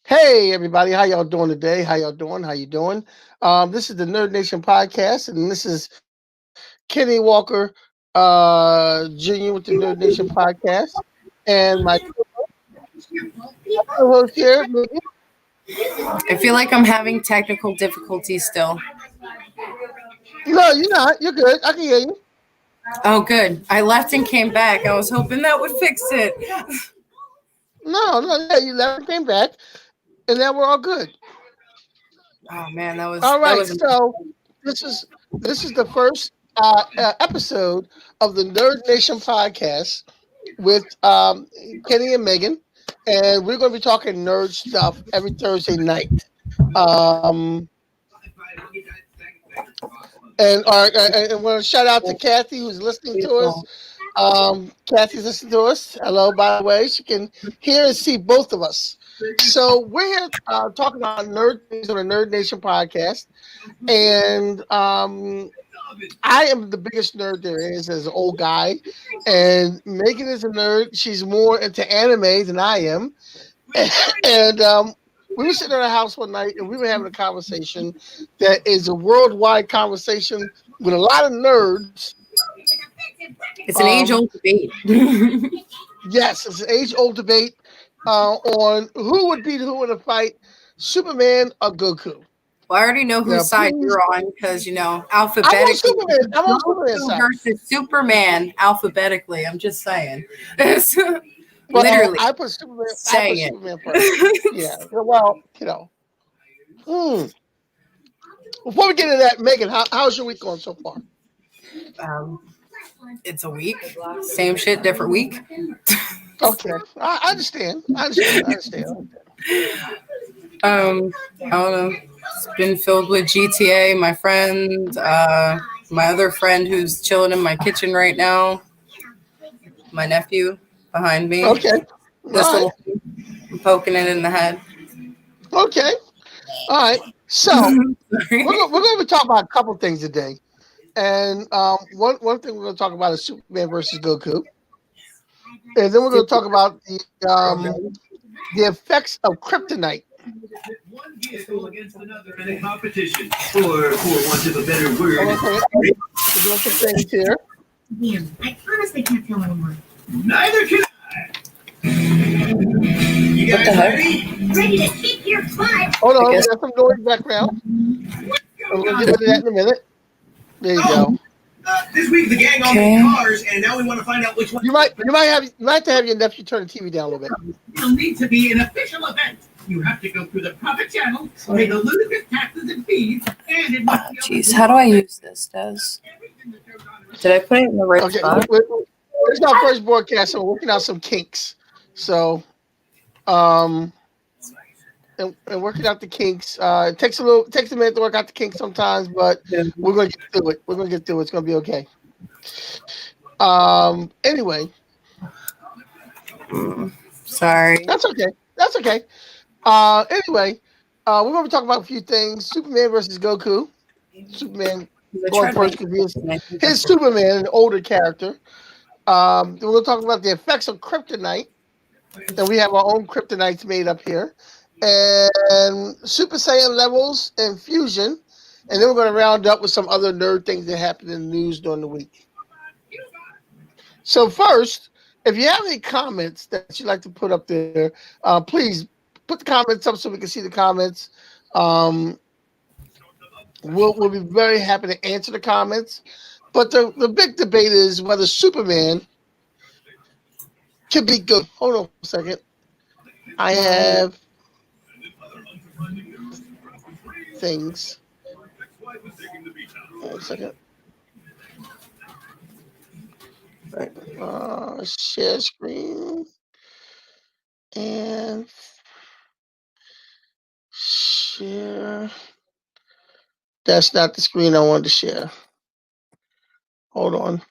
Hey everybody, how y'all doing today? How y'all doing? How you doing? This is the Nerd Nation podcast, and this is Kenny Walker Jr. with the Nerd Nation podcast, and my co-host here, Megan. I feel like I'm having technical difficulties still. No, you're not. You're good. I can hear you. Oh, good. I left and came back. I was hoping that would fix it. No, yeah, you left and came back, and now we're all good. Oh man, that was All that right, was. so this is this is the first episode of the Nerd Nation podcast with Kenny and Megan, and we're going to be talking nerd stuff every Thursday night. Um, and want to shout out to Kathy who's listening to us. Kathy's listening to us. Hello, by the way, she can hear and see both of us. So we're here talking about nerd things on the Nerd Nation podcast, and I am the biggest nerd there is as an old guy, and Megan is a nerd. She's more into anime than I am, and we were sitting in our house one night and we were having a conversation that is a worldwide conversation with a lot of nerds. It's an age-old debate. Yes, it's an age-old debate on who would beat who in a fight, Superman or Goku. Well, I already know Now, whose side please, you're on because I'm on alphabetically. Superman. I'm on Superman's Goku side. versus Superman alphabetically. I'm just saying. Well, Literally I put Superman. I put saying. Superman first. Yeah. Well, Hmm. Before we get into that, Megan, how's your week going so far? um, it's a week. Same shit, different week. Okay, I understand. I understand. I don't know. It's been filled with GTA. My friend, my other friend who's chilling in my kitchen right now. My nephew behind me. Okay. This All right. little I'm poking it in the head. Okay. All right. So we're going to talk about a couple things today, and one thing we're going to talk about is Superman versus Goku, and then we're going to talk about the effects of kryptonite. One vehicle against another in a competition, or for want of a better word, Okay. We're doing some things here. Damn, I honestly can't tell anymore. neither can I. You What the guys heck? ready? Ready to kick your butt. Hold on, we guess- got some noise background. We'll get rid of that in a minute. There you go. This week the gang all Okay. made cars, and now we want to find out which one. You might have to have your nephew turn the TV down a little bit. Will need to be an official event. You have to go through the proper channel, pay the ludicrous taxes and fees, and it must be Jeez, how do I use this, Des? Did I put it in the right Okay, spot? it's our first broadcast, so we're working out some kinks. So, and working out the kinks. It takes a minute to work out the kinks sometimes, but we're gonna get through it. We're gonna get through it. It's gonna be okay. Anyway, Sorry. that's okay. Anyway, we're gonna be talking about a few things. Superman versus Goku. Superman going first because his Superman, an older character. We're gonna talk about the effects of kryptonite, and we have our own kryptonites made up here, and Super Saiyan levels and fusion, and then we're gonna round up with some other nerd things that happened in the news during the week. So first, if you have any comments that you'd like to put up there, please put the comments up so we can see the comments. We'll be very happy to answer the comments. But the big debate is whether Superman can be good. Hold on a second. I have things. Hold on a second. Right. Share screen. And share. That's not the screen I wanted to share. Hold on.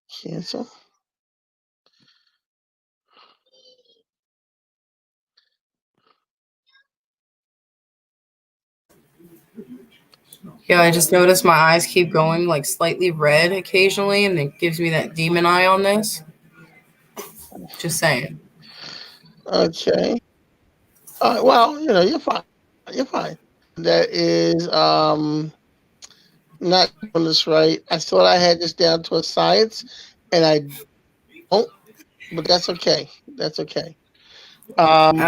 Cancel. Yeah, I just noticed my eyes keep going like slightly red occasionally, and it gives me that demon eye on this. Just saying. Okay. Well, you're fine. You're fine. That is not doing this right. I thought I had this down to a science, and I don't. But that's okay. That's okay. Um,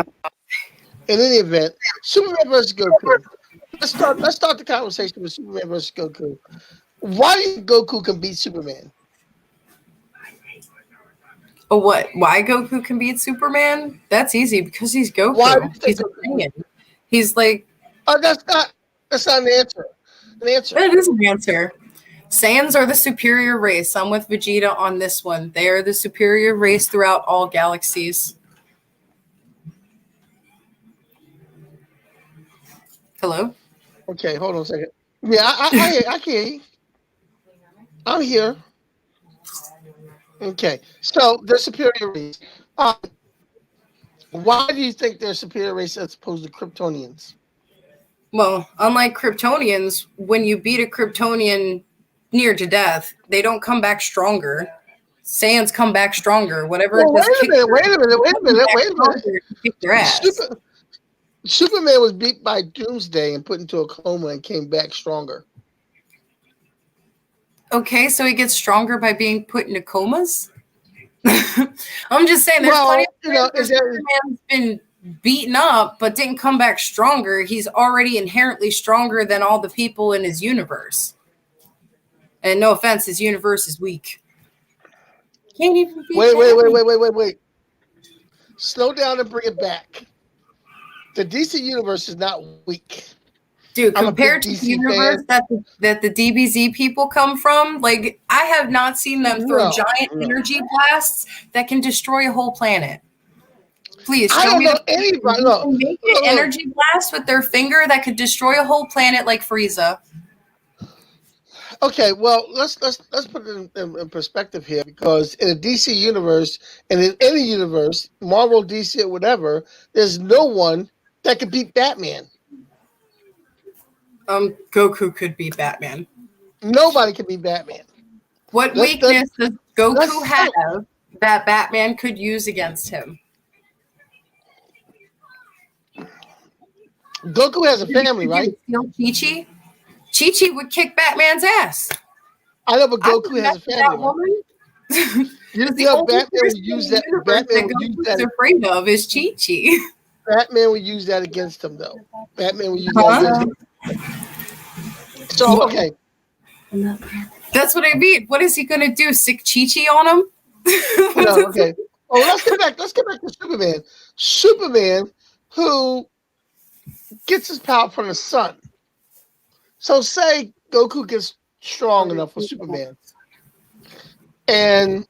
in any event, Superman versus Goku. Let's start the conversation with Superman versus Goku. Why do you think Goku can beat Superman? Oh, what? Why Goku can beat Superman? That's easy because he's Goku. Why do you think He's a Goku? Saiyan. He's like. Oh, that's not an answer. That is an answer. Saiyans are the superior race. I'm with Vegeta on this one. They are the superior race throughout all galaxies. Hello? Okay, hold on a second. Yeah, I can hear you. I'm here. Okay, so they're superior race. Why do you think they're superior race as opposed to Kryptonians? Well, unlike Kryptonians, when you beat a Kryptonian near to death, they don't come back stronger. Saiyans come back stronger. Whatever Well, does wait a minute. kick their ass. Superman was beat by Doomsday and put into a coma and came back stronger. Okay, so he gets stronger by being put into comas? I'm just saying there's plenty of times Superman's been beaten up but didn't come back stronger. He's already inherently stronger than all the people in his universe. And no offense, his universe is weak. Can't even beat Wait. Slow down and bring it back. The DC universe is not weak. Dude, compared to the universe that the DBZ people come from, like, I have not seen them throw giant energy blasts that can destroy a whole planet. Please show me anybody. Make an energy blast with their finger that could destroy a whole planet like Frieza. Okay, well, let's put it in perspective here, because in a DC universe and in any universe, Marvel, DC, or whatever, there's no one that can beat Batman. Goku could beat Batman. Nobody can beat Batman. What weakness does Goku have that Batman could use against him? Goku has a family, right? Chi-Chi? Chi-Chi would kick Batman's ass. I know, but Goku has a family. You know, Batman would use that. Batman would use that. Afraid of is Chi-Chi. Batman would use that against him, though. Batman would use that against him. So, okay. That's what I mean. What is he going to do? Sick Chi-Chi on him? No, okay. Oh, let's get back to Superman. Superman, who gets his power from the sun. So say Goku gets strong enough for Superman, and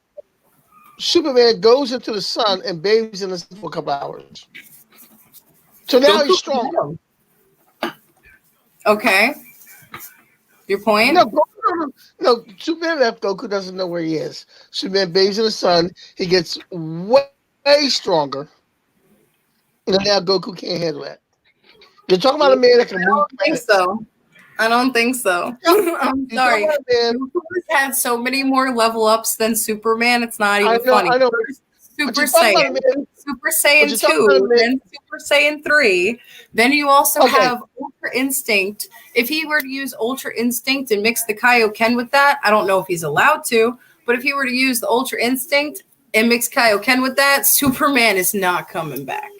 Superman goes into the sun and bathes in the sun for a couple hours. So now he's stronger. Okay. Your point? No, Superman left. Goku doesn't know where he is. Superman bathes in the sun. He gets way stronger. And now Goku can't handle that. You're talking about a man that can move. I don't think so. I'm sorry. Goku has had so many more level ups than Superman. It's not even funny. I know. Super Saiyan, Super Saiyan 2, then Super Saiyan 3. Then you also have Ultra Instinct. If he were to use Ultra Instinct and mix the Kaioken with that, I don't know if he's allowed to, but if he were to use the Ultra Instinct and mix Kaioken with that, Superman is not coming back.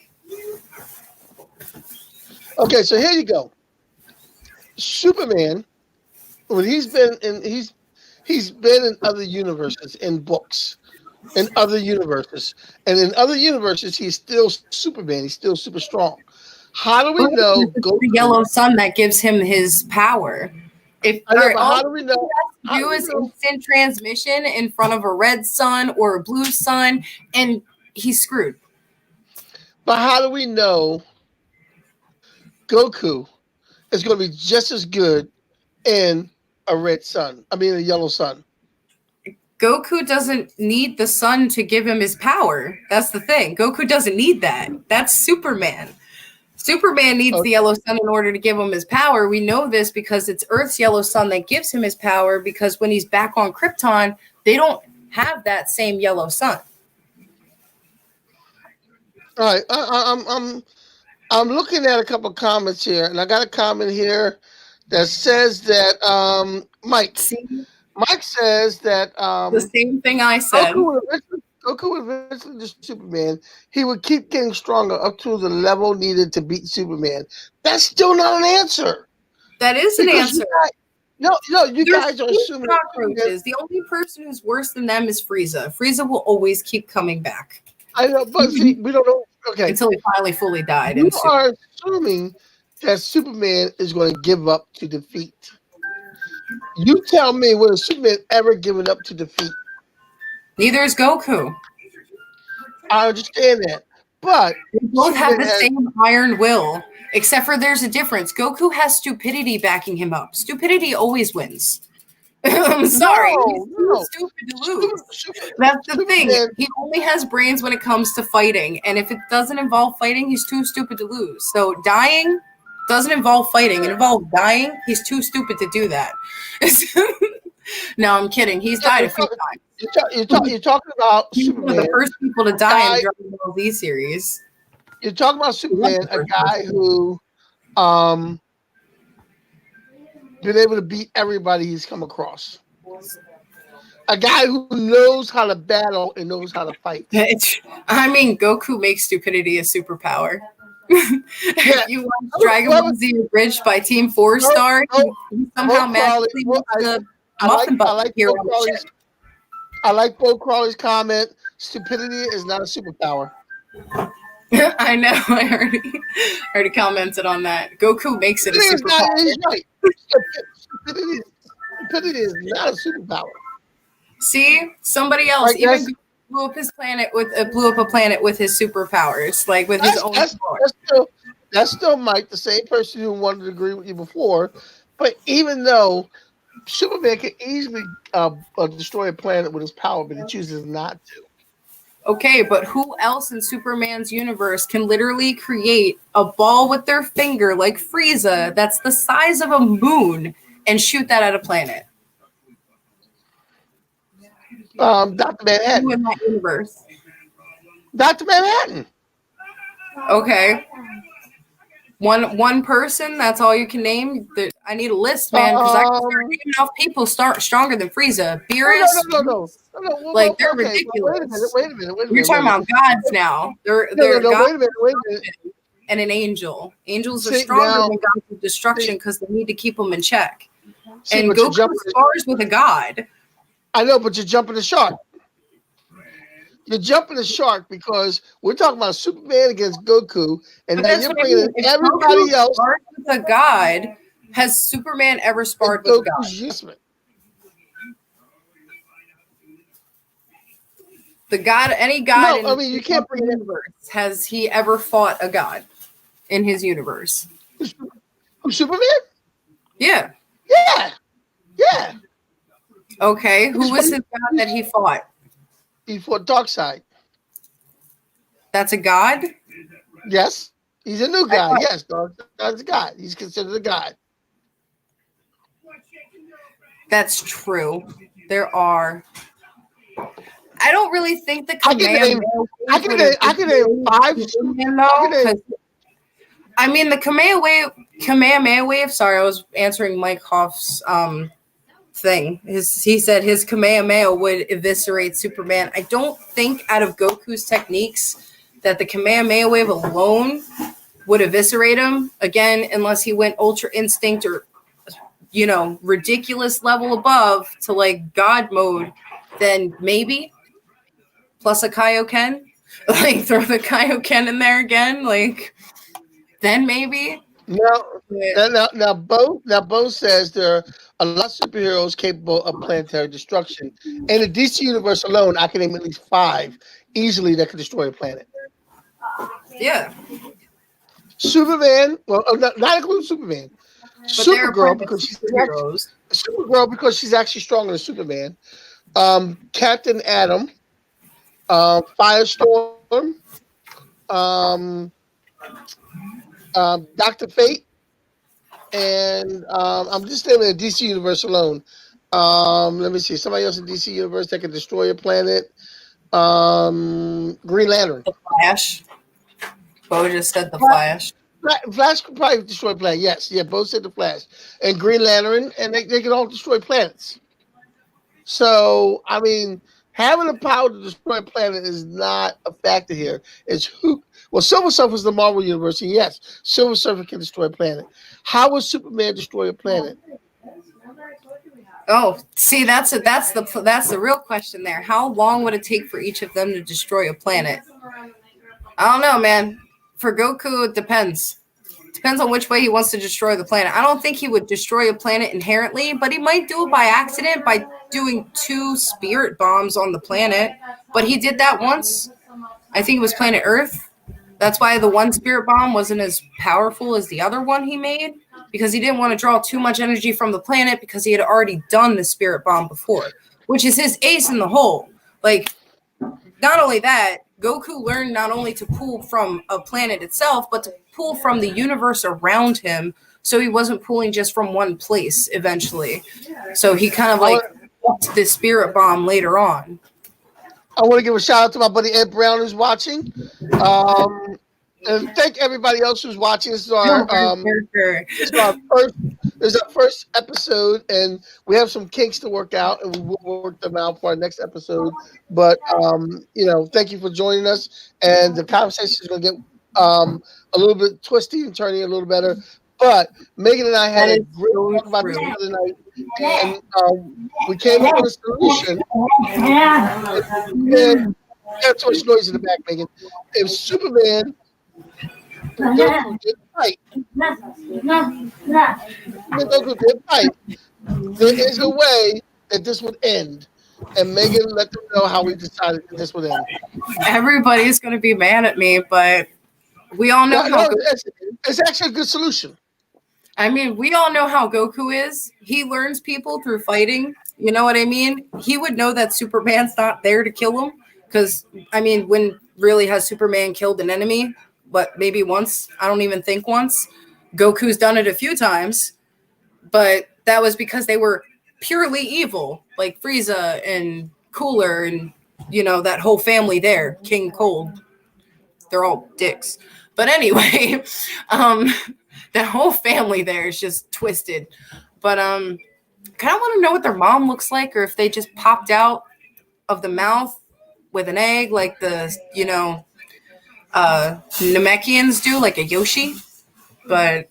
Okay, so here you go. Superman, when he's been in other universes, in books, in other universes, and in other universes he's still Superman. He's still super strong. How do we know Goku, the yellow sun that gives him his power? How do we know? All he has to do is instant transmission in front of a red sun or a blue sun, and he's screwed. But how do we know Goku is going to be just as good in a red sun? I mean, a yellow sun. Goku doesn't need the sun to give him his power. That's the thing. Goku doesn't need that. That's Superman. Superman needs the yellow sun in order to give him his power. We know this because it's Earth's yellow sun that gives him his power, because when he's back on Krypton, they don't have that same yellow sun. All right, I'm looking at a couple comments here, and I got a comment here that says that See, Mike says that the same thing I said. Goku would eventually destroy Superman. He would keep getting stronger up to the level needed to beat Superman. That's still not an answer. That is an answer. You There's guys are two assuming cockroaches. The only person who's worse than them is Frieza. Frieza will always keep coming back. I know, but see, we don't know. Okay, until he finally fully died. You are assuming that Superman is going to give up to defeat. You tell me, when Superman ever given up to defeat? Neither is Goku. I understand that, but they both have the same iron will, except for there's a difference. Goku has stupidity backing him up. Stupidity always wins. I'm sorry. He's too stupid to lose. That's the thing. He only has brains when it comes to fighting. And if it doesn't involve fighting, he's too stupid to lose. So dying doesn't involve fighting. It involves dying. He's too stupid to do that. No, I'm kidding. He's died a few times. You're talking about Superman. One of the first people to die in Dragon Ball Z series. You're talking about Superman, a guy who been able to beat everybody he's come across. A guy who knows how to battle and knows how to fight. I mean, Goku makes stupidity a superpower. If you watch Dragon Ball Z Abridged by Team 4-Star, he somehow magically makes the muffin button here on the ship. I like Bo Crawley's comment. Stupidity is not a superpower. I know. I already commented on that. Goku makes it a superpower. He's right. Stupidity is not a superpower. See, somebody else even blew up a planet with his superpowers, like with his own power. That's still Mike, the same person who wanted to agree with you before. But even though Superman can easily destroy a planet with his power, but he chooses not to. Okay, but who else in Superman's universe can literally create a ball with their finger like Frieza that's the size of a moon and shoot that at a planet? Dr. Manhattan. Who in that universe? Dr. Manhattan. Okay. One person, that's all you can name? I need a list, man, because I can start naming off people stronger than Frieza. Beerus. No. Like, they're ridiculous. Wait a minute. You're talking about gods now. They're gods wait a minute. and an angel. Angels are stronger than gods of destruction because they need to keep them in check. And Goku spars with a god. I know, but you're jumping the shark. You're jumping the shark because we're talking about Superman against Goku, and then you're bringing in everybody else. With a god, has Superman ever sparred with a god? The god, any god in you can't bring the universe, has he ever fought a god in his universe? Superman? Yeah. Yeah. Okay, who was his god that he fought? He fought Darkseid. That's a god? Yes. He's a new god. Yes, Darkseid's a god. He's considered a god. That's true. There are. I don't really think the Kamehameha. I can name 5. I mean, the Kamehameha wave. Sorry, I was answering Mike Hoff's thing. He said his Kamehameha would eviscerate Superman. I don't think out of Goku's techniques that the Kamehameha wave alone would eviscerate him. Again, unless he went Ultra Instinct or ridiculous level above to like God mode, then maybe. Plus a Kaioken, like throw the Kaioken in there again, like then maybe. Now, Bo says there are a lot of superheroes capable of planetary destruction. In the DC universe alone, I can name at least 5 easily that could destroy a planet. Yeah. Superman, well, not including Superman. Supergirl because she's actually stronger than Superman. Captain Atom. Firestorm, Dr. Fate, and I'm just naming the DC universe alone. Let me see. Somebody else in DC universe that can destroy a planet. Green Lantern. The Flash. Bo just said the Flash. Flash could probably destroy planets. Yes, yeah, both said the Flash and Green Lantern, and they can all destroy planets. So I mean, having the power to destroy a planet is not a factor here. It's who. Well, Silver Surfer is the Marvel Universe, and yes, Silver Surfer can destroy a planet. How would Superman destroy a planet? Oh, see, that's the real question there. How long would it take for each of them to destroy a planet? I don't know, man. For Goku, it depends. Depends on which way he wants to destroy the planet. I don't think he would destroy a planet inherently, but he might do it by accident by doing 2 spirit bombs on the planet. But he did that once. I think it was planet Earth. That's why the one spirit bomb wasn't as powerful as the other one he made, because he didn't want to draw too much energy from the planet because he had already done the spirit bomb before, which is his ace in the hole. Like, not only that, Goku learned not only to pull from a planet itself, but to pull from the universe around him, so he wasn't pulling just from one place eventually. So he kind of like upped the spirit bomb later on. I want to give a shout out to my buddy Ed Brown who's watching. And thank everybody else who's watching. This is our first episode, and we have some kinks to work out, and we will work them out for our next episode. But thank you for joining us, and the conversation is going to get a little bit twisty and turning a little better. But Megan and I had a great talk about this the other night, and we came up with a solution. And that's too much noise in the back, Megan. If Superman did fight, there is a way that this would end. And Megan let them know how we decided that this would end. Everybody's going to be mad at me, but we all know it's actually a good solution. I mean, we all know how Goku is. He learns people through fighting. You know what I mean? He would know that Superman's not there to kill him. Because, I mean, when really has Superman killed an enemy? But maybe once. I don't even think once. Goku's done it a few times. But that was because they were purely evil. Like Frieza and Cooler and, that whole family there. King Cold. They're all dicks. But anyway, that whole family there is just twisted. But kind of want to know what their mom looks like, or if they just popped out of the mouth with an egg like the, Namekians do, like a Yoshi. But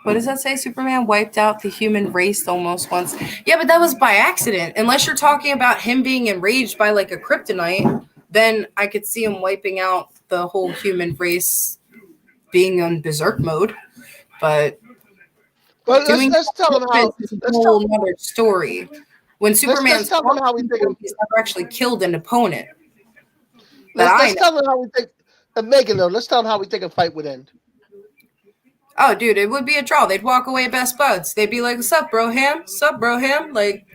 what does that say? Superman wiped out the human race almost once. Yeah, but that was by accident. Unless you're talking about him being enraged by like a kryptonite, then I could see him wiping out the whole human race being on berserk mode. But let's tell them how. It's a whole other story. When Superman's tell them how we think he's never actually killed an opponent. Let's tell them how we think. Megan, though, let's tell them how we think a fight would end. Oh, dude, it would be a draw. They'd walk away best buds. They'd be like, "What's up, bro, ham? What's up, bro, ham?" Like,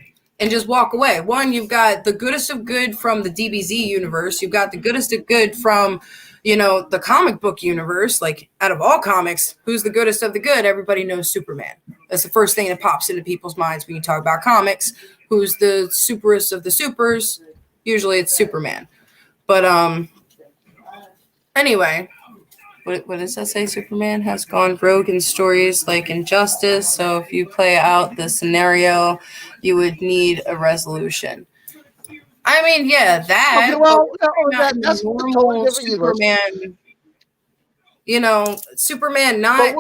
and just walk away. One, you've got the goodest of good from the DBZ universe. You've got the goodest of good from, the comic book universe. Like, out of all comics, who's the goodest of the good? Everybody knows Superman. That's the first thing that pops into people's minds when you talk about comics. Who's the superest of the supers? Usually it's Superman. But anyway, what does that say? Superman has gone rogue in stories like Injustice. So if you play out the scenario, you would need a resolution. I mean, yeah, that. Okay, well, that's normal Superman. Superman not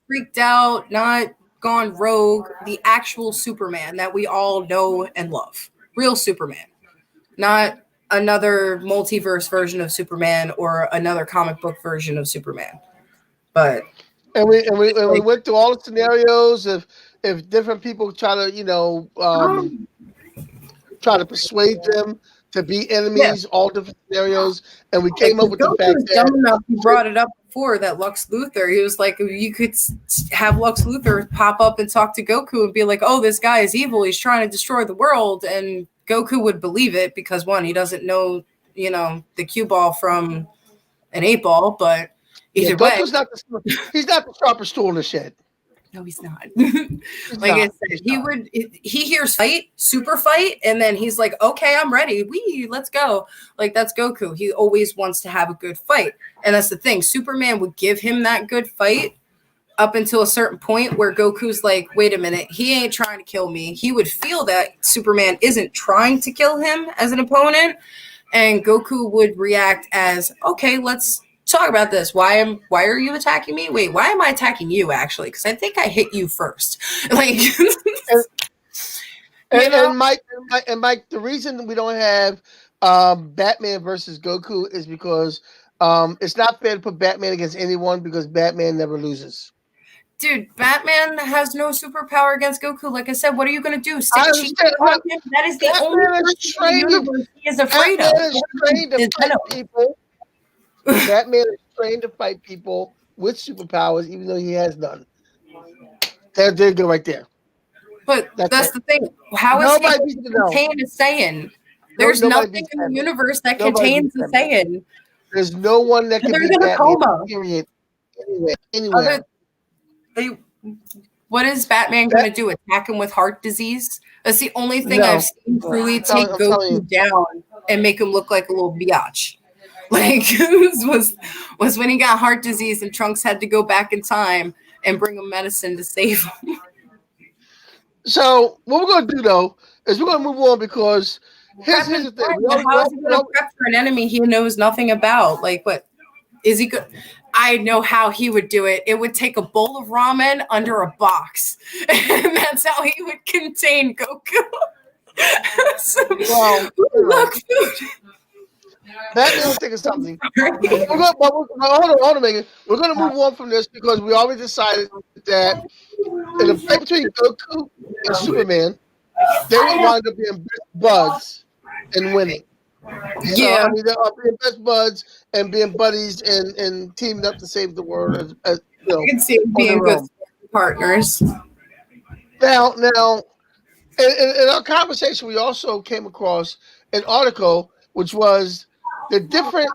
freaked out, not gone rogue. The actual Superman that we all know and love, real Superman, not another multiverse version of Superman or another comic book version of Superman. But we went through all the scenarios. If different people try to try to persuade them to be enemies, all different scenarios, and we came up with the fact that he brought it up before that Lex Luthor. He was like, you could have Lex Luthor pop up and talk to Goku and be like, "Oh, this guy is evil. He's trying to destroy the world," and Goku would believe it because, one, he doesn't know, the cue ball from an 8 ball, but either way. He's not the sharpest tool in the shed. No, he's not. He's Like not. I said, he hears fight, super fight, and then he's like, okay, I'm ready. Let's go. Like, that's Goku. He always wants to have a good fight. And that's the thing. Superman would give him that good fight up until a certain point where Goku's like, wait a minute, he ain't trying to kill me. He would feel that Superman isn't trying to kill him as an opponent. And Goku would react as, okay, let's talk about this. Why are you attacking me? Wait, why am I attacking you actually? Because I think I hit you first. Like, and Mike, the reason we don't have Batman versus Goku is because it's not fair to put Batman against anyone because Batman never loses. Dude, Batman has no superpower against Goku. Like I said, what are you going to do? I understand. That is the only person in the universe he is afraid of. Batman is trained to fight people. Batman is trained to fight people with superpowers, even though he has none. They're good right there. But that's the thing. How is Nobody he contained a Saiyan? There's nothing in the universe that contains a Saiyan. There's no one that can be Batman. Period. Anywhere. What is Batman going to do? Attack him with heart disease? That's the only thing I've seen truly take Goku down and make him look like a little biatch. Like, was when he got heart disease and Trunks had to go back in time and bring him medicine to save him. So what we're going to do, though, is we're going to move on because here's the thing. How is he going to prep for an enemy he knows nothing about? Like, what? Is he good? I know how he would do it. It would take a bowl of ramen under a box. And that's how he would contain Goku. Look, Batman would think of something. Hold on, Megan. We're going to move on from this because we already decided that in the fight between Goku and Superman, they would wind up being best buds and winning. Yeah, so, I mean, they're being best buds and being buddies and teaming up to save the world. As you know, I can see them being good partners. Now, in our conversation, we also came across an article which was the different.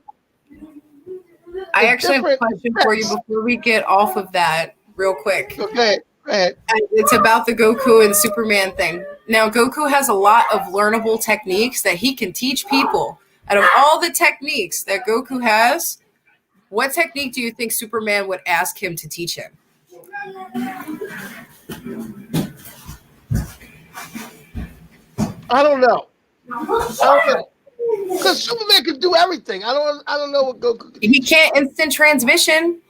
I actually have a question for you before we get off of that, real quick. Okay. Go ahead. It's about the Goku and Superman thing. Now, Goku has a lot of learnable techniques that he can teach people. Out of all the techniques that Goku has, what technique do you think Superman would ask him to teach him? I don't know. Because Superman can do everything. I don't know what Goku can do. He can't instant transmission.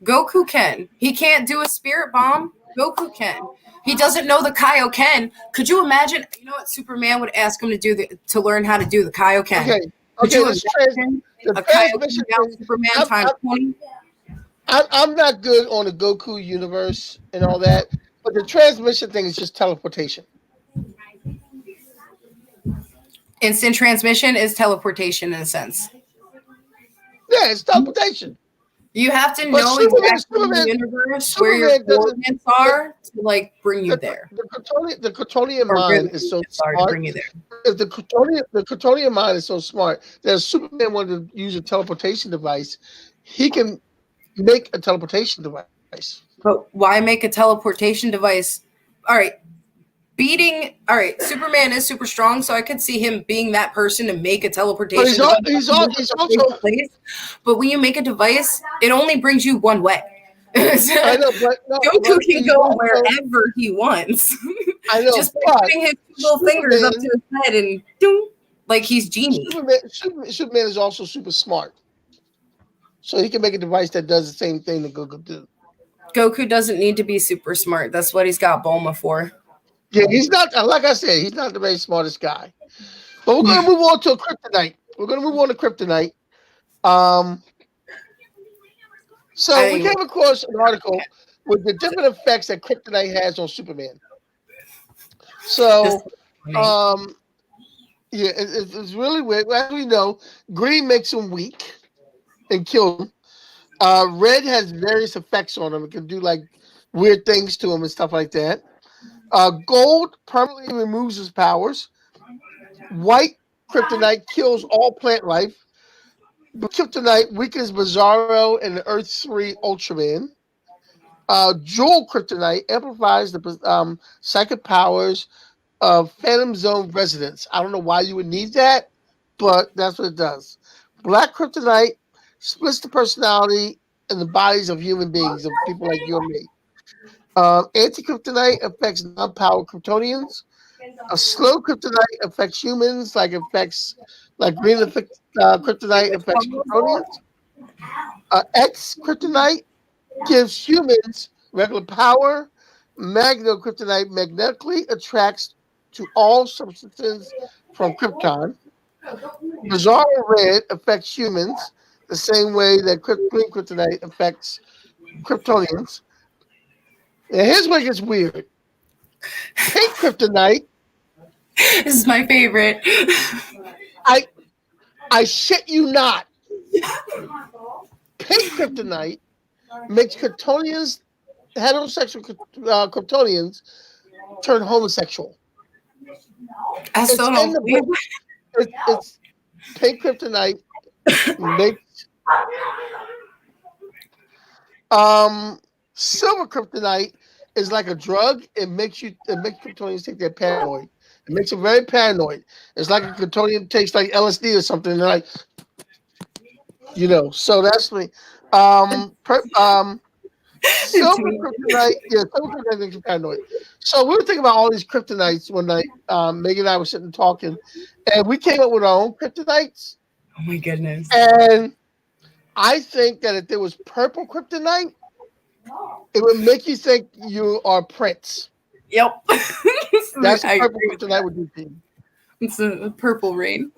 Goku can. He can't do a spirit bomb. Goku can. He doesn't know the Kaioken. Could you imagine? You know what Superman would ask him to do to learn how to do the Kaioken? Okay. Let's a Kaioken down Superman times 20. I'm not good on the Goku universe and all that, but the transmission thing is just teleportation. Instant transmission is teleportation in a sense. Yeah, it's teleportation. You have to know exactly in the universe where your coordinates are to like bring you there. The Kryptonian mind is so smart. Bring you there. If the Kryptonian mind is so smart that if Superman wanted to use a teleportation device, he can make a teleportation device. But why make a teleportation device? All right. Superman is super strong, so I could see him being that person to make a teleportation device. He's also but when you make a device, it only brings you one way. I know, but Goku can go wherever he wants. I know, just by putting his little fingers up to his head and doom, like he's genie. Superman is also super smart, so he can make a device that does the same thing that Goku do. Goku doesn't need to be super smart. That's what he's got Bulma for. Yeah, he's not. Like I said, he's not the very smartest guy. But we're going to move on to Kryptonite. So we came across an article with the different effects that Kryptonite has on Superman. So, it's really weird. As we know, green makes him weak and kills him. Red has various effects on him. It can do like weird things to him and stuff like that. Gold permanently removes his powers. White Kryptonite kills all plant life. Kryptonite weakens Bizarro and the Earth 3 Ultraman. Jewel Kryptonite amplifies the psychic powers of Phantom Zone residents. I don't know why you would need that, but that's what it does. Black Kryptonite splits the personality in the bodies of human beings, of people like you and me. Anti-Kryptonite affects non-powered Kryptonians. A slow Kryptonite affects humans, like green Kryptonite affects Kryptonians. X Kryptonite gives humans regular power. Magno Kryptonite magnetically attracts to all substances from Krypton. Bizarre Red affects humans the same way that green Kryptonite affects Kryptonians. And here's where it gets weird. Pink Kryptonite. This is my favorite. I shit you not. Pink Kryptonite makes Kryptonians, heterosexual Kryptonians, turn homosexual. I still don't believe it's pink Kryptonite makes silver Kryptonite is like a drug. It makes Kryptonians take their paranoid. It makes them very paranoid. It's like a Kryptonian takes like LSD or something. And they're like, so that's me. Silver Kryptonite, silver Kryptonite makes you paranoid. So we were thinking about all these Kryptonites one night. Megan and I were sitting talking, and we came up with our own Kryptonites. Oh my goodness! And I think that if there was purple Kryptonite, it would make you think you are Prince. Yep. That's what purple Kryptonite would be. It's a purple rain.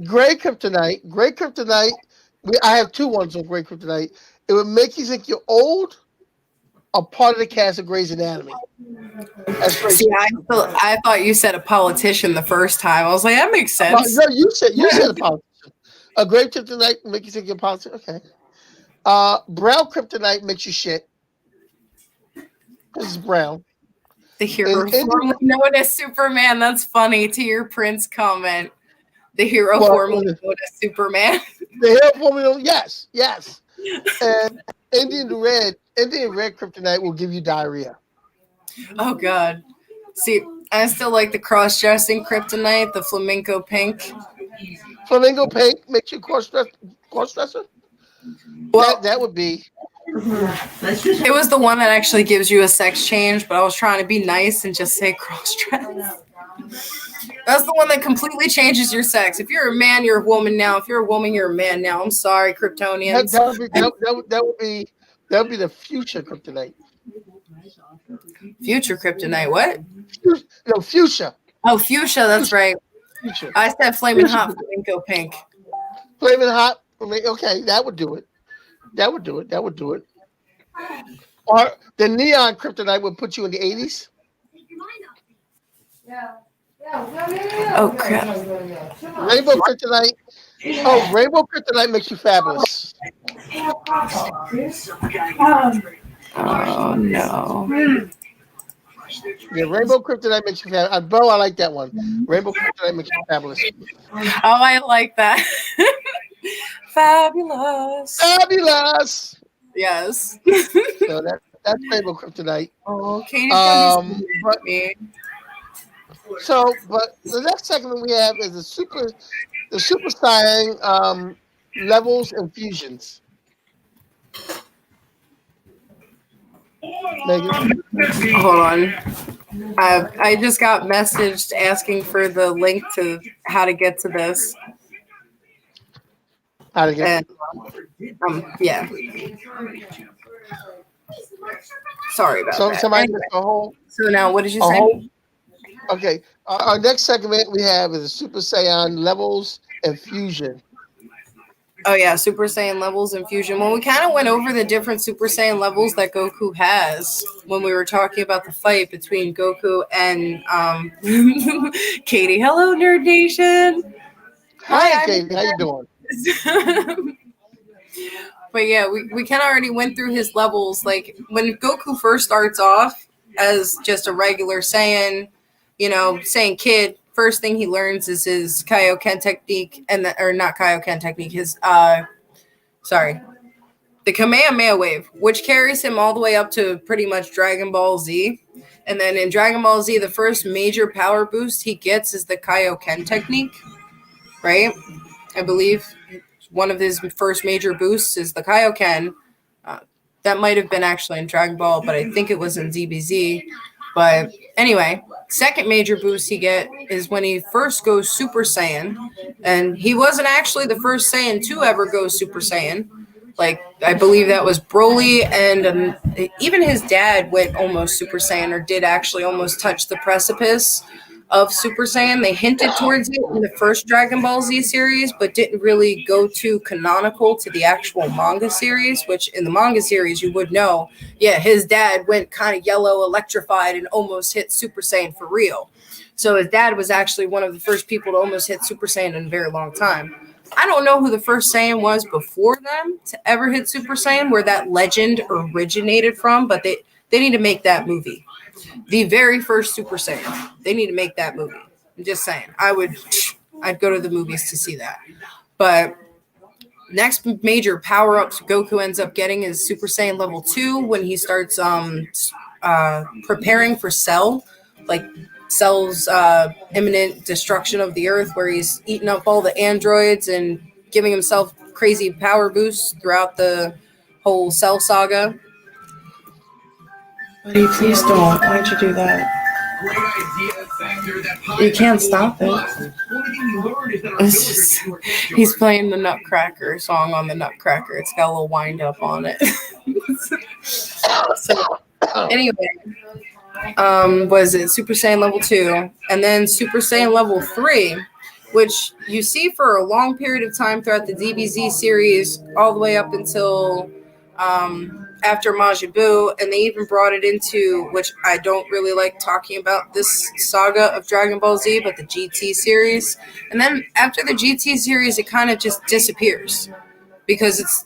Gray Kryptonite. Gray Kryptonite. I have two ones on Gray Kryptonite. It would make you think you're old, a part of the cast of Grey's Anatomy. See, I thought you said a politician the first time. I was like, that makes sense. No, you said a politician. A Gray Kryptonite make you think you're a politician. Okay. Brown Kryptonite makes you shit. This is brown. The hero formerly known as Superman. That's funny to your Prince comment. The hero formerly known as Superman. The hero formerly known, yes. And Indian red Kryptonite will give you diarrhea. Oh God. See, I still like the cross-dressing Kryptonite, the flamenco pink. Flamenco pink makes you cross-dresser? Well, that would be. It was the one that actually gives you a sex change, but I was trying to be nice and just say cross-dress. That's the one that completely changes your sex. If you're a man, you're a woman now. If you're a woman, you're a man now. I'm sorry, Kryptonians. That would be the future Kryptonite. Future Kryptonite, what? No, fuchsia. Oh, fuchsia, that's right. Fuchsia. I said flaming hot flamenco pink. Flaming hot. Okay, that would do it. That would do it. Or the neon Kryptonite would put you in the 80s. Oh crap! Rainbow Kryptonite. Oh, Rainbow Kryptonite makes you fabulous. Oh no! Yeah, Rainbow Kryptonite makes you fabulous. Bro, I like that one. Rainbow Kryptonite makes you fabulous. Oh, I like that. Fabulous. Yes. So that's Rainbow Kryptonite. Oh, Katie. But the next segment we have is the Super Saiyan levels and fusions. Megan? Hold on. I just got messaged asking for the link to how to get to this. How to get? Yeah. Sorry about that. Somebody missed a whole. So now, what did you say? Okay. Our next segment we have is the Super Saiyan levels and fusion. Oh yeah, Super Saiyan levels and fusion. Well, we kind of went over the different Super Saiyan levels that Goku has when we were talking about the fight between Goku and Katie. Hello, Nerd Nation. Hi, Katie. How you doing? But yeah, we kind of already went through his levels. Like when Goku first starts off as just a regular Saiyan, Saiyan kid. First thing he learns is his Kaioken technique, or not Kaioken technique. His the Kamehameha wave, which carries him all the way up to pretty much Dragon Ball Z. And then in Dragon Ball Z, the first major power boost he gets is the Kaioken technique, right? I believe one of his first major boosts is the Kaioken. That might have been actually in Dragon Ball, but I think it was in DBZ. But anyway, second major boost he get is when he first goes Super Saiyan. And he wasn't actually the first Saiyan to ever go Super Saiyan. Like, I believe that was Broly, and even his dad went almost Super Saiyan, or did actually almost touch the precipice of Super Saiyan. They hinted towards it in the first Dragon Ball Z series, but didn't really go too canonical to the actual manga series, which in the manga series you would know, yeah, his dad went kind of yellow, electrified, and almost hit Super Saiyan for real. So his dad was actually one of the first people to almost hit Super Saiyan in a very long time. I don't know who the first Saiyan was before them to ever hit Super Saiyan, where that legend originated from, but they need to make that movie. The very first Super Saiyan. They need to make that movie. I'm just saying. I'd go to the movies to see that. But next major power-ups Goku ends up getting is Super Saiyan level 2 when he starts preparing for Cell. Like Cell's imminent destruction of the Earth, where he's eating up all the androids and giving himself crazy power boosts throughout the whole Cell saga. Buddy, please don't. Why'd you do that? You can't stop it. It's just, he's playing the Nutcracker song on the Nutcracker. It's got a little wind up on it. So anyway, was it Super Saiyan level 2, and then Super Saiyan level 3, which you see for a long period of time throughout the DBZ series, all the way up until after Majin Buu, and they even brought it into, which I don't really like talking about this saga of Dragon Ball Z, but the GT series. And then after the GT series, it kind of just disappears because it's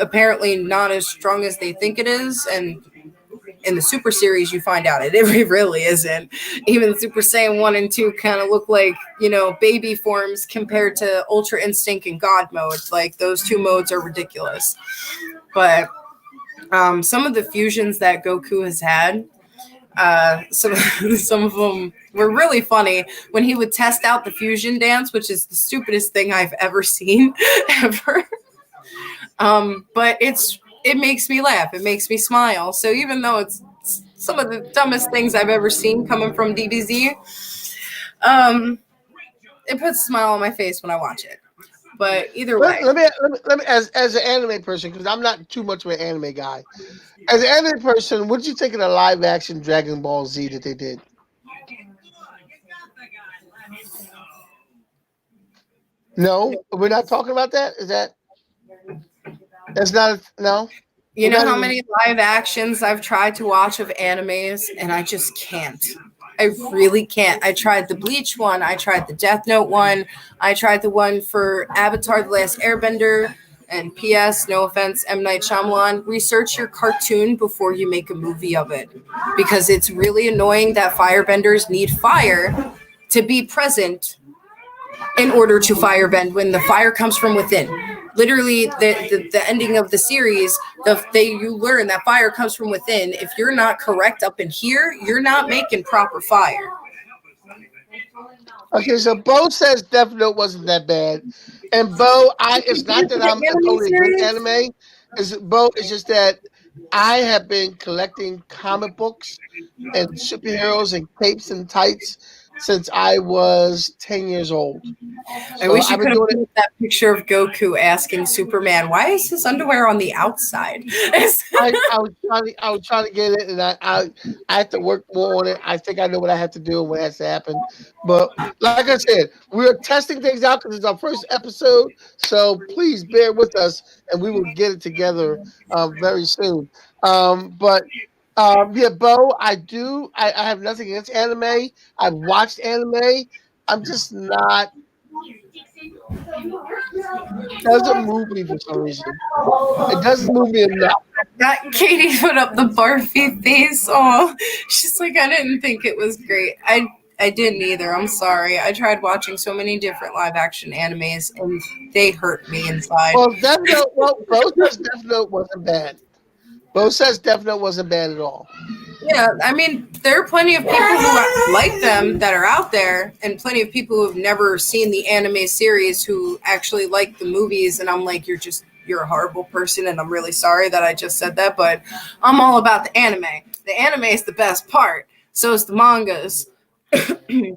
apparently not as strong as they think it is, and in the Super series, you find out it really isn't. Even Super Saiyan 1 and 2 kind of look like, baby forms compared to Ultra Instinct and God mode. Like, those two modes are ridiculous. But some of the fusions that Goku has had, some of them were really funny. When he would test out the fusion dance, which is the stupidest thing I've ever seen, ever. But it makes me laugh. It makes me smile. So even though it's some of the dumbest things I've ever seen coming from DBZ, it puts a smile on my face when I watch it. But either way, let me as an anime person, because I'm not too much of an anime guy. As an anime person, what did you think of the live action Dragon Ball Z that they did? No, we're not talking about that. That's not no. You know how many live actions I've tried to watch of animes, and I just can't. I really can't. I tried the Bleach one. I tried the Death Note one. I tried the one for Avatar: The Last Airbender. And P.S., no offense, M. Night Shyamalan, research your cartoon before you make a movie of it. Because it's really annoying that firebenders need fire to be present in order to firebend when the fire comes from within. Literally, the ending of the series, you learn that fire comes from within. If you're not correct up in here, you're not making proper fire. Okay, so Bo says Death Note wasn't that bad. And Bo, it's not that I'm totally against anime. It's just that I have been collecting comic books and superheroes and capes and tights since I was 10 years old. I wish you could have put that picture of Goku asking Superman, why is his underwear on the outside? I was trying to get it, and I have to work more on it. I think I know what I have to do and what has to happen. But like I said, we're testing things out because it's our first episode. So please bear with us, and we will get it together very soon. Yeah, Bo, I have nothing against anime. I've watched anime. I'm just not. It doesn't move me for some reason. It doesn't move me enough. That Katie put up the barfy face. Oh, she's like, I didn't think it was great. I didn't either. I'm sorry. I tried watching so many different live action animes, and they hurt me inside. Well, Bo says Death Note wasn't bad. Bo says Death Note wasn't bad at all. Yeah, I mean, there are plenty of people who like them that are out there, and plenty of people who have never seen the anime series who actually like the movies. And I'm like, you're a horrible person, and I'm really sorry that I just said that, but I'm all about the anime. The anime is the best part. So is the mangas.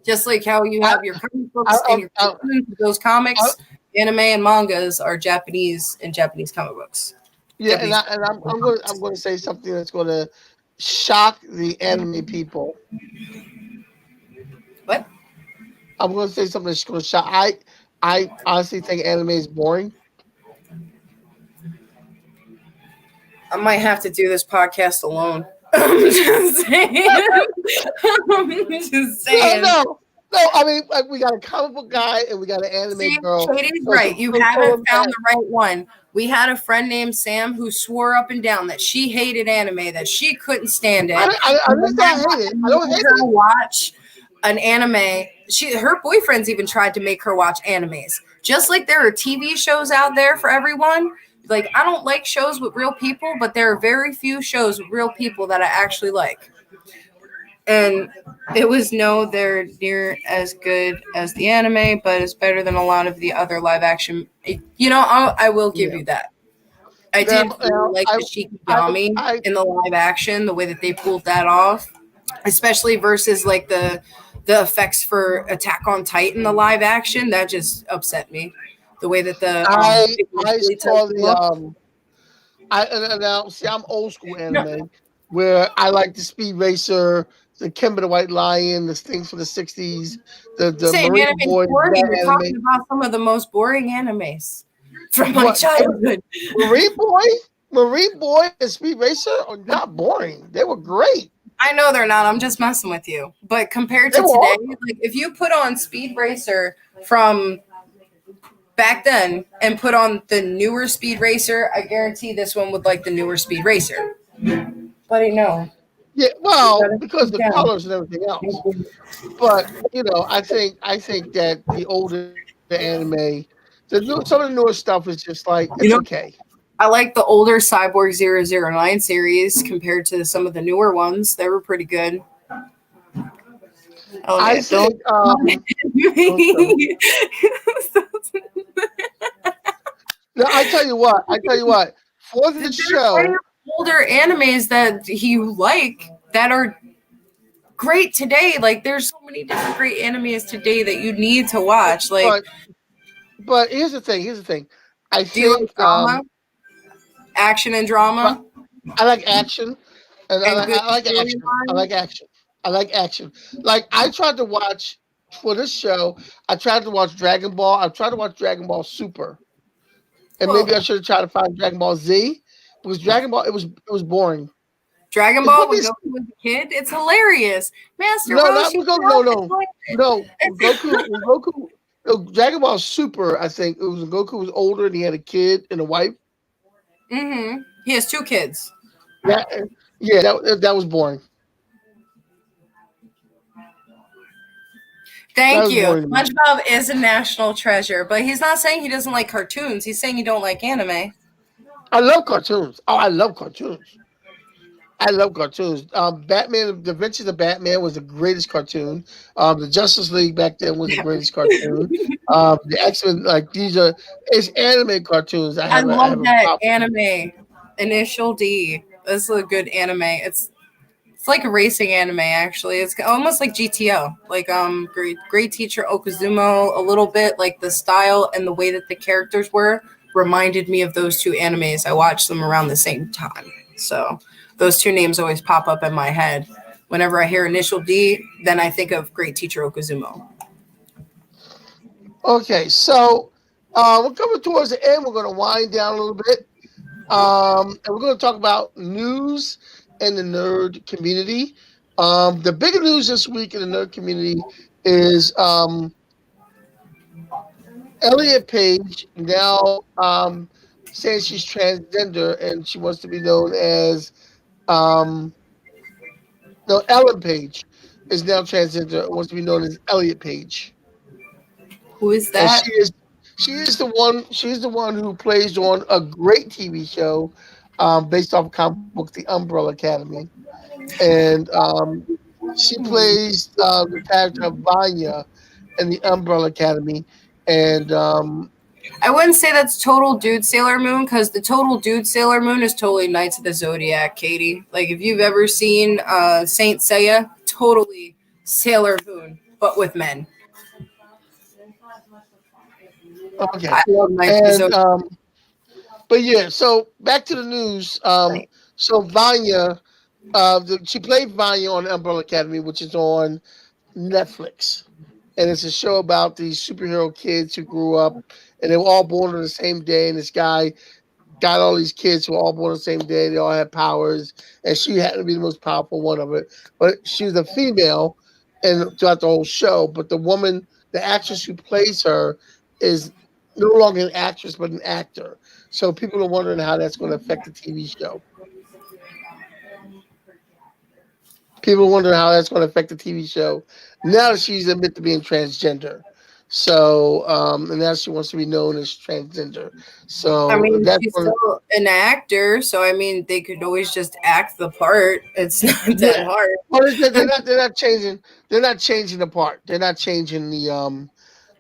Just like how you have your comic books and your cartoons, those comics, anime and mangas are Japanese and Japanese comic books. Yeah, I'm going to say something that's going to shock the anime people. What? I'm going to say something that's going to shock. I honestly think anime is boring. I might have to do this podcast alone. I'm just saying. I'm just saying. No. I mean, we got a comic book guy and we got an anime girl. Katie's right. You haven't found the right one. We had a friend named Sam who swore up and down that she hated anime, that she couldn't stand it. I don't hate it. Watch an anime. Her boyfriends even tried to make her watch animes. Just like there are TV shows out there for everyone. Like, I don't like shows with real people, but there are very few shows with real people that I actually like. And it was they're near as good as the anime, but it's better than a lot of the other live action. You know, I will give you that. I did like the Shikigami in the live action, the way that they pulled that off, especially versus like the effects for Attack on Titan, the live action. That just upset me. The way that I'm old school anime where I like the Speed Racer, the Kimber the White Lion, the things from the 60s, the Marine Boy. You're talking about some of the most boring animes from my childhood. Marine Boy and Speed Racer are not boring. They were great. I know they're not. I'm just messing with you. But compared to today, like if you put on Speed Racer from back then and put on the newer Speed Racer, I guarantee this one would like the newer Speed Racer. But no. Yeah, well, because the colors and everything else. But I think that the older anime, some of the newer stuff is just like it's okay. I like the older Cyborg 009 series compared to some of the newer ones. They were pretty good. I think. No, I tell you what. For the show, older animes that you like that are great today. Like there's so many different great animes today that you need to watch. Like, but here's the thing. I think drama, action and drama. I like action, and I like action. I like action. Like I tried to watch for this show. I tried to watch Dragon Ball. I tried to watch Dragon Ball Super, and maybe I should have tried to find Dragon Ball Z. Because Dragon Ball, it was boring. Dragon Ball when Goku was a kid, it's hilarious. Master Roshi. No. Goku. Dragon Ball Super, I think it was when Goku was older and he had a kid and a wife. Mm-hmm. He has 2 kids. That was boring. Thank you. SpongeBob is a national treasure, but he's not saying he doesn't like cartoons. He's saying he don't like anime. I love cartoons. Oh, I love cartoons. Batman, The Adventures of Batman was the greatest cartoon. The Justice League back then was the greatest cartoon. The X-Men, it's anime cartoons. I love that anime. Initial D. This is a good anime. It's like a racing anime, actually. It's almost like GTO. Like Great Teacher Okazumo, a little bit like the style and the way that the characters were reminded me of those 2 animes. I watched them around the same time. So those 2 names always pop up in my head. Whenever I hear Initial D, then I think of Great Teacher Okazumo. Okay, so we're coming towards the end. We're going to wind down a little bit. And we're going to talk about news in the nerd community. The big news this week in the nerd community is Elliot Page now saying she's transgender and she wants to be known as Ellen Page. is now transgender. Wants to be known as Elliot Page. Who is And that? she is the one. She's the one who plays on a great TV show, based off comic book, The Umbrella Academy, and she plays the character of Vanya in The Umbrella Academy, and I wouldn't say that's total dude Sailor Moon because the total dude Sailor Moon is totally Knights of the Zodiac, Katie. Like if you've ever seen Saint Seiya, totally Sailor Moon, but with men. okay, I love Knights of the and Zodiac. but yeah. So back to the news. So Vanya, she played Vanya on Umbrella Academy, which is on Netflix, and it's a show about these superhero kids who grew up, and they were all born on the same day. And this guy got all these kids who were all born on the same day. They all had powers, and she happened to be the most powerful one of it. But she was a female, and throughout the whole show. But the woman, the actress who plays her, is no longer an actress but an actor. So people are wondering how that's going to affect the TV show. People wonder how that's going to affect the TV show. Now that she's admitted to being transgender, so and now she wants to be known as transgender. I So mean, that's she's one. still an actor, so I mean, they could always just act the part. It's not that Yeah. hard. Well, they're not changing. They're not changing the part. They're not changing the.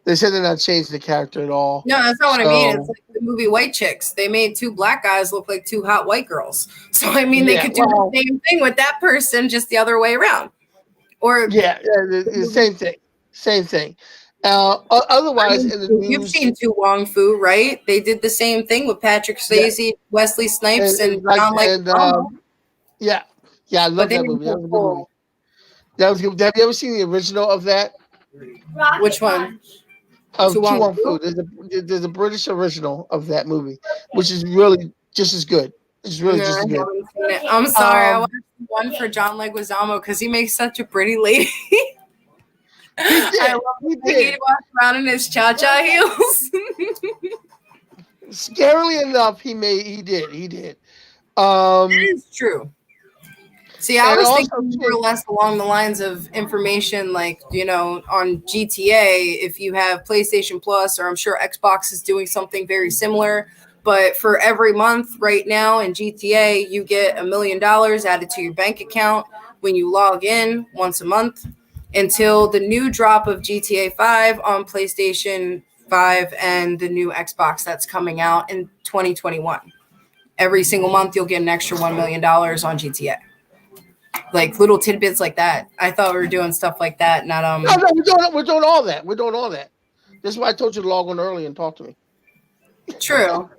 They said they're not changing the character at all. No, that's not what I mean. It's So like the movie White Chicks. They made two black guys look like two hot white girls. So I mean, they yeah, could do well, the same thing with that person, just the other way around. Or the same thing. Same thing. I Otherwise, mean, in the you've news, seen Tu Wong Fu, right? They did the same thing with Patrick yeah, Swayze, Wesley Snipes, and and like John and Leguizamo, yeah, I but love they that didn't movie. That go was a good movie. full. That was good. Have you ever seen the original of that? Which one? Of Tu Tu Wong Wong Fu? Fu. There's a British original of that movie, which is really just as good. It's really No, I just as good. haven't seen it. I'm sorry. I Um, watched one for John Leguizamo because he makes such a pretty lady. he I did. love He the way he did. walks around in his cha-cha heels. Scarily enough, he did. He did. Um, It's true. See, I and was also thinking more or too, less along the lines of information like, on GTA, if you have PlayStation Plus, or I'm sure Xbox is doing something very similar. But for every month right now in GTA, you get $1 million added to your bank account when you log in once a month until the new drop of GTA 5 on PlayStation 5 and the new Xbox that's coming out in 2021. Every single month, you'll get an extra $1 million on GTA. Like little tidbits like that. I thought we were doing stuff like that, not no, we're doing all that. We're doing all that. That's why I told you to log on early and talk to me. true.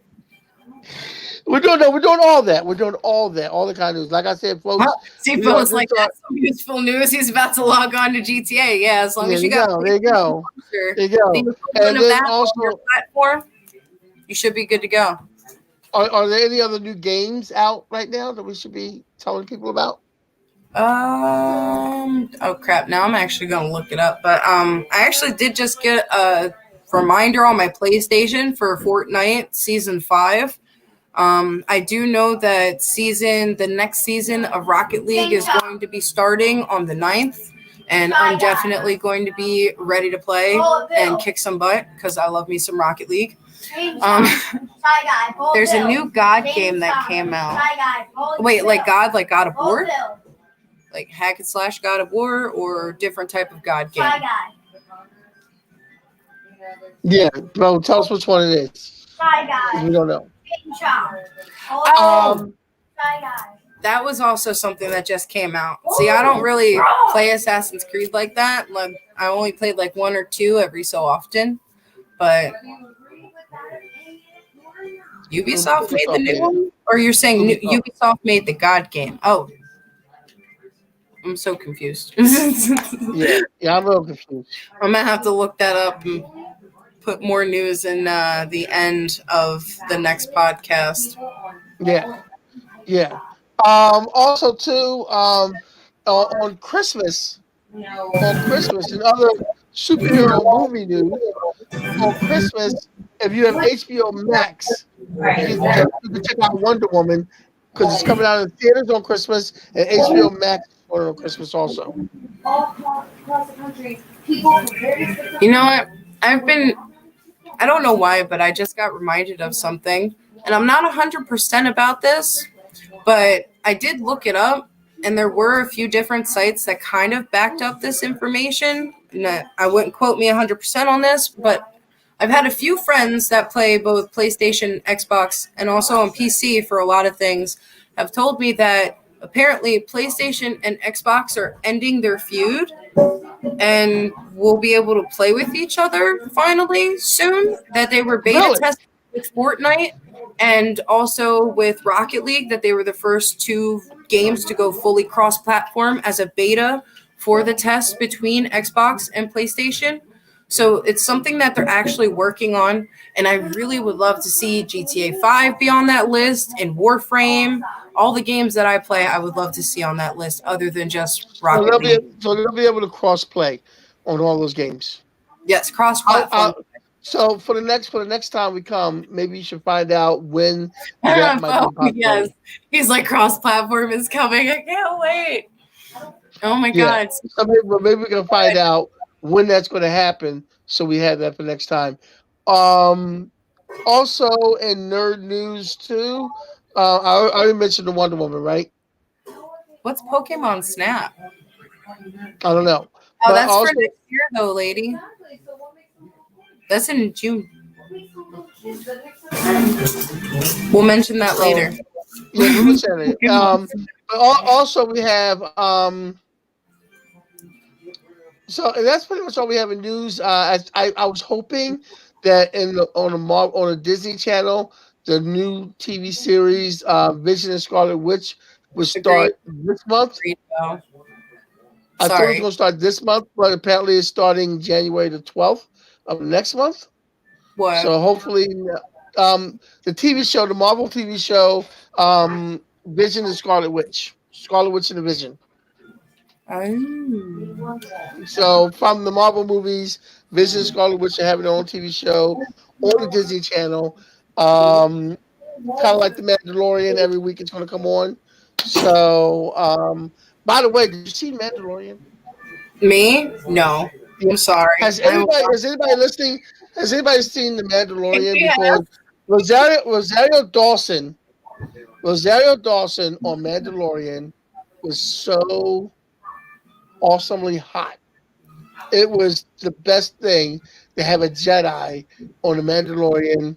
We're doing all that. We're doing all that. All the kind of news. Like I said, folks. See, we are folks, like just that's some useful news. He's about to log on to GTA. Yeah, as long There as you you got go. There you go. Sure. There you go. The And equivalent of then that on also, your platform, you should be good to go. are there any other new games out right now that we should be telling people about? Oh crap! Now I'm actually gonna look it up. But I actually did just get a reminder on my PlayStation for Fortnite Season 5. I do know that the next season of Rocket League is going to be starting on the 9th, and I'm definitely going to be ready to play and kick some butt because I love me some Rocket League. There's a new God game that came out. Wait, like God of War? Like hack and slash God of War, or different type of God game? Yeah, bro. Tell us which one it is. 'Cause we don't know. Oh, that was also something that just came out. See, I don't really play Assassin's Creed like that. Like, I only played like one or two every so often. But Ubisoft made the new one? Or you're saying Ubisoft made the God game? Oh, I'm so confused. Yeah, I'm real confused. I'm going to have to look that up and put more news in the end of the next podcast. Yeah. Also, too, on Christmas, and other superhero movie news, on Christmas, if you have HBO Max, you can check out Wonder Woman because it's coming out in theaters on Christmas, and HBO Max going on Christmas also. You know what? I don't know why, but I just got reminded of something. And I'm not 100% about this, but I did look it up, and there were a few different sites that kind of backed up this information. And I wouldn't quote me 100% on this, but I've had a few friends that play both PlayStation, Xbox, and also on PC for a lot of things have told me that apparently PlayStation and Xbox are ending their feud and we'll be able to play with each other finally soon. That they were beta Really? testing with Fortnite and also with Rocket League, that they were the first two games to go fully cross-platform as a beta for the test between Xbox and PlayStation. So it's something that they're actually working on, and I really would love to see GTA 5 be on that list, and Warframe, all the games that I play, I would love to see on that list other than just Rocket League. So they'll be able to cross play on all those games. Yes, cross-platform. So for the next time we come, maybe you should find out when that might be possible. Yes, he's like cross-platform is coming. I can't wait. Oh my god! So maybe we're gonna find out when that's going to happen, so we have that for next time. Also in nerd news too, I already mentioned the Wonder Woman, right? What's Pokemon Snap? I don't know. Oh, that's also, for next year though, lady. That's in June. We'll mention that later. Yeah, we'll mention it. But also we have so that's pretty much all we have in news. I was hoping that on a Disney Channel, the new TV series Vision and Scarlet Witch would start this month. I thought it was going to start this month, but apparently it's starting January the 12th of next month. What? So hopefully, the TV show, the Marvel TV show, Vision and Scarlet Witch and the Vision. Oh. So from the Marvel movies, Vision and Scarlet Witch are having their own TV show on the Disney Channel. Kind of like the Mandalorian, every week it's going to come on. So, by the way, did you see Mandalorian? Me? No. I'm sorry. Has anybody listening? Has anybody seen the Mandalorian before? Rosario Dawson on Mandalorian was so awesomely hot. It was the best thing to have a Jedi on the Mandalorian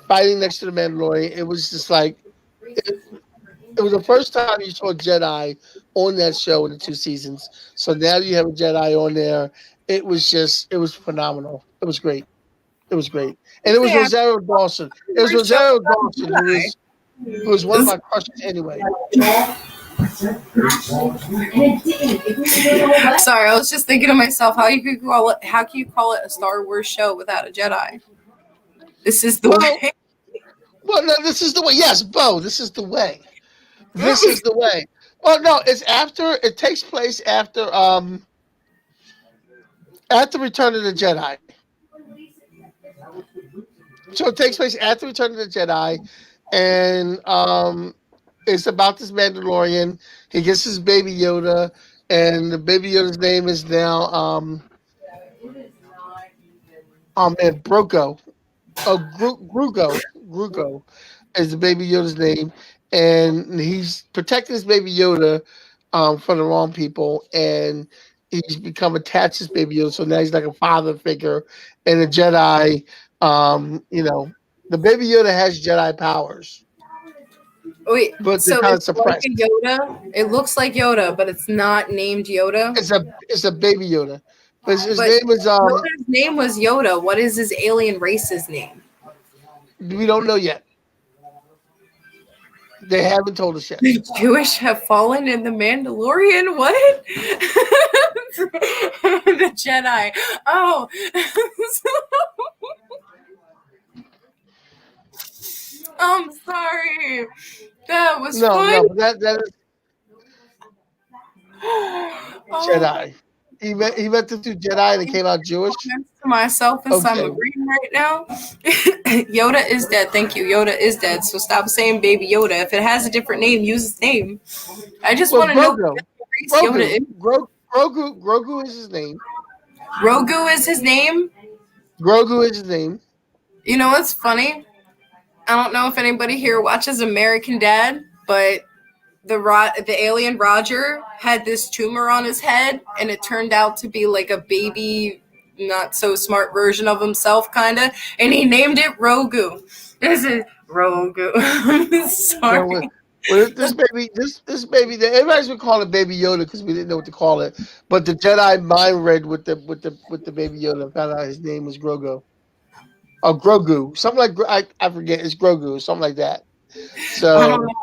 fighting next to the Mandalorian. It was just like it was the first time you saw a Jedi on that show in the 2 seasons. So now you have a Jedi on there. It was phenomenal. It was great. And it was Rosario Dawson. It was Rosario Dawson who was one of my crushes anyway. Sorry, I was just thinking to myself, how can you call it a Star Wars show without a Jedi? This is the way. Well, no, this is the way. Yes, Bo, this is the way. This is the way. Well, no, it takes place after Return of the Jedi. So it takes place after Return of the Jedi, and it's about this Mandalorian. He gets his baby Yoda, and the baby Yoda's name is now Broco. Grugo is the baby Yoda's name, and he's protecting his baby Yoda from the wrong people, and he's become attached to his baby Yoda. So now he's like a father figure, and the Jedi. The baby Yoda has Jedi powers. Wait, but so kind of it's like a Yoda? It looks like Yoda, but it's not named Yoda? It's a baby Yoda. But his name is Yoda's name was Yoda. What is his alien race's name? We don't know yet. They haven't told us yet. The Jewish have fallen in the Mandalorian? What? The Jedi. Oh. I'm sorry. That was fun. No, that is Jedi. He met the 2 Jedi and it came out Jewish. To myself inside my brain right now. Yoda is dead. Thank you. Yoda is dead. So stop saying baby Yoda. If it has a different name, use his name. I just want to know what Grogu is his name. Grogu is his name. Grogu is his name. You know what's funny? I don't know if anybody here watches American Dad, but the alien Roger had this tumor on his head, and it turned out to be like a baby, not so smart version of himself, kind of, and he named it Rogu. This is Rogu. I'm sorry. Well, this baby, everybody's been calling it Baby Yoda because we didn't know what to call it. But the Jedi mind read with the Baby Yoda, found out his name was Grogu. Or Grogu, something like I forget. It's Grogu, something like that. So I don't know.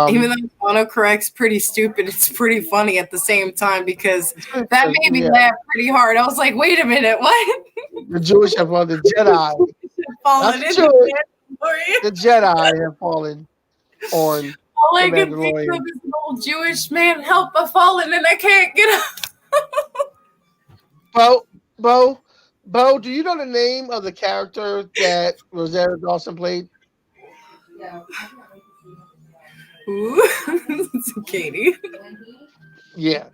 Even though autocorrect's pretty stupid, it's pretty funny at the same time because that made me laugh pretty hard. I was like, "Wait a minute, what?" The Jewish have fallen. The Jedi, the Jedi have fallen on. All I can think of is an old Jewish man, help, I've fallen and I can't get up. Bo, do you know the name of the character that Rosario Dawson played? Ooh, Katie. Yeah.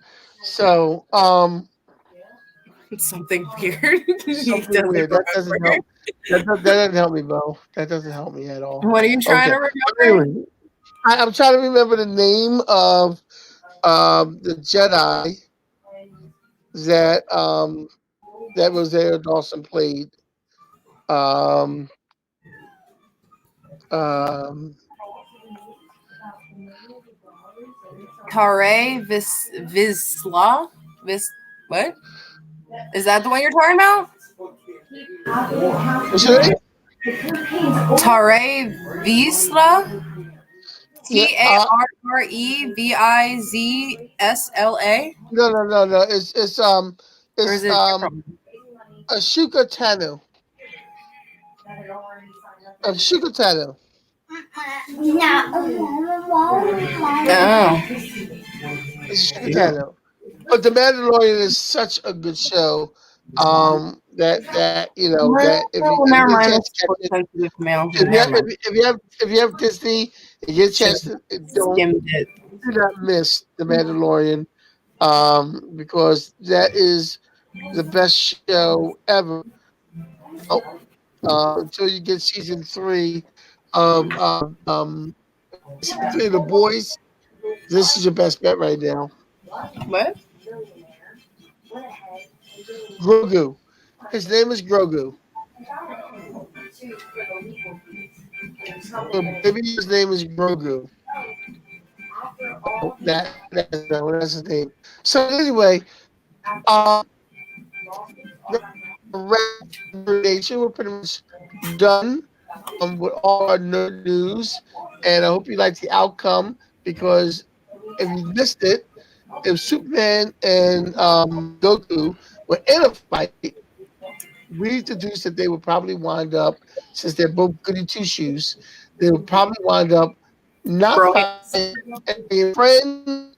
So, it's something weird. Something weird. That doesn't help. That doesn't help me, Bo. That doesn't help me at all. What are you trying to remember? Anyway, I'm trying to remember the name of the Jedi that Rosario Dawson played. Kare what? Is that the one you're talking about? What's your name? Tare Vizsla? TARREVIZSLA? No. It's Ashoka Tano. Ashoka Tano. Oh. But The Mandalorian is such a good show that you know that if you have Disney and you get a chance to do not miss The Mandalorian because that is the best show ever. Until you get season 3 of season 3 of The Boys, this is your best bet right now. What? Grogu. His name is Grogu. Maybe his name is Grogu. That's his name. So anyway, the recommendation, we're pretty much done with all our nerd news, and I hope you liked the outcome because if you missed it, if Superman and Goku were in a fight, we deduced that they would probably wind up, since they're both goody two shoes, they would probably wind up not fighting and being friends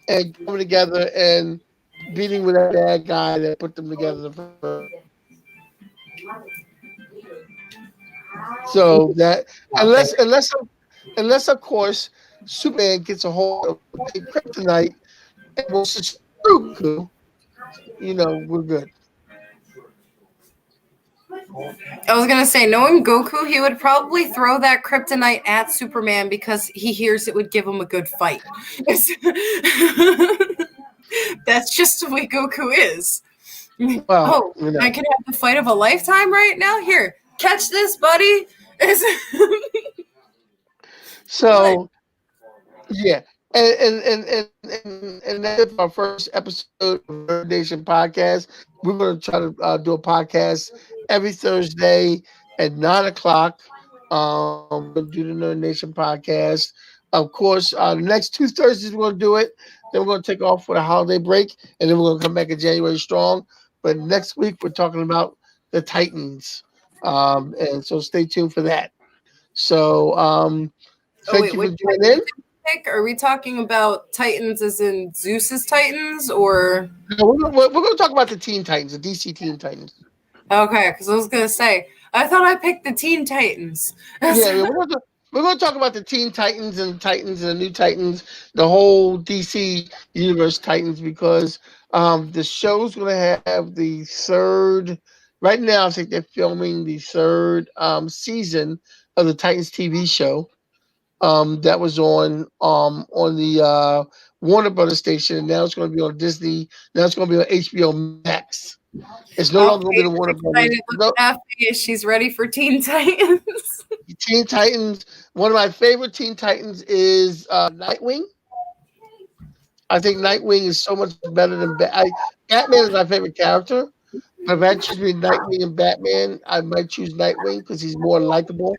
and coming together and beating with that bad guy that put them together first. So that unless of course Superman gets a hold of kryptonite and wants to screw Goku, we're good. I was gonna say, knowing Goku, he would probably throw that kryptonite at Superman because he hears it would give him a good fight. That's just the way Goku is. Well, I can have the fight of a lifetime right now. Here, catch this, buddy. So, yeah, and that's our first episode of Nerd Nation podcast. We're going to try to do a podcast every Thursday at 9:00. We're going to do the Nerd Nation podcast. Of course, the next 2 Thursdays we're going to do it. Then we're going to take off for the holiday break, and then we're going to come back in January strong. But next week we're talking about the Titans, and so stay tuned for that. So, thank you for joining in. Are we talking about Titans as in Zeus's Titans, or? No, we're going to talk about the Teen Titans, the DC Teen Titans. Okay, because I was going to say, I thought I picked the Teen Titans. Yeah, we're we're going to talk about the Teen Titans and the new Titans, the whole DC Universe Titans, because the show's going to have the third. Right now, I think they're filming the third season of the Titans TV show that was on the Warner Brothers station, and now it's going to be on Disney. Now it's going to be on HBO Max. It's no longer going to be the Warner Brothers. Look at that. She's ready for Teen Titans. Teen Titans. One of my favorite Teen Titans is Nightwing. I think Nightwing is so much better than Batman is my favorite character. But if I choose between Nightwing and Batman, I might choose Nightwing because he's more likable.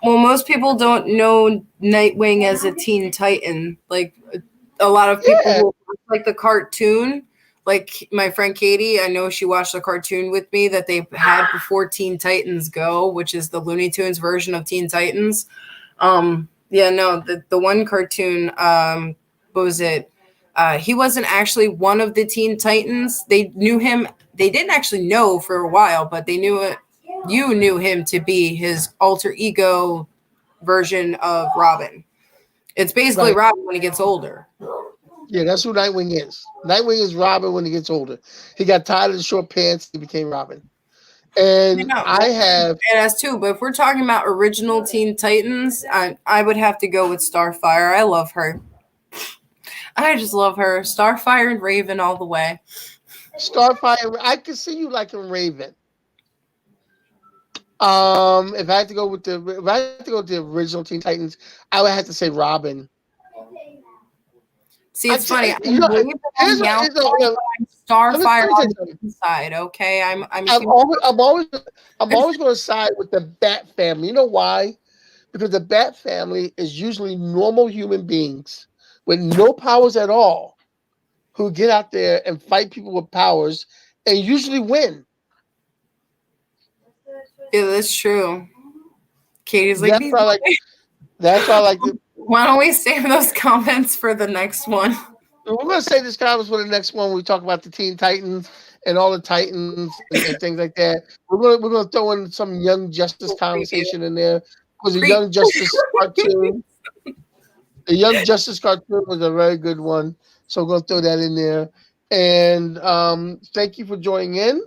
Well, most people don't know Nightwing as a Teen Titan. Like a lot of people who like the cartoon. Like my friend Katie, I know she watched the cartoon with me that they had before Teen Titans Go, which is the Looney Tunes version of Teen Titans. The one cartoon, what was it? He wasn't actually one of the Teen Titans. They knew him. They didn't actually know for a while, but they knew it. You knew him to be his alter ego version of Robin. It's basically Robin when he gets older. Yeah, that's who Nightwing is. Nightwing is Robin when he gets older. He got tired of the short pants. He became Robin. And I have... Badass too, but if we're talking about original Teen Titans, I would have to go with Starfire. I love her. I just love her. Starfire and Raven all the way. Starfire, I could see you liking Raven. If I had to go with the original Teen Titans, I would have to say Robin. See, it's funny. Starfire on the inside. Okay, I'm always going to side with the Bat family. You know why? Because the Bat family is usually normal human beings with no powers at all, who get out there and fight people with powers and usually win. Yeah, that's true. Katie's like, that's why I like it. Why don't we save those comments for the next one? We're going to save this comments for the next one. We talk about the Teen Titans and all the Titans and things like that. We're going to throw in some Young Justice conversation in there. It was a Young Justice cartoon. The Young Justice cartoon was a very good one. So we're going to throw that in there. And thank you for joining in.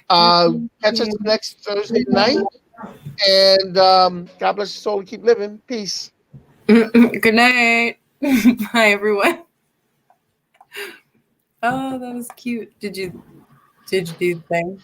Catch us next Thursday night. And God bless your soul and keep living. Peace. Good night. Bye, everyone. Oh, that was cute. Did you do the thing?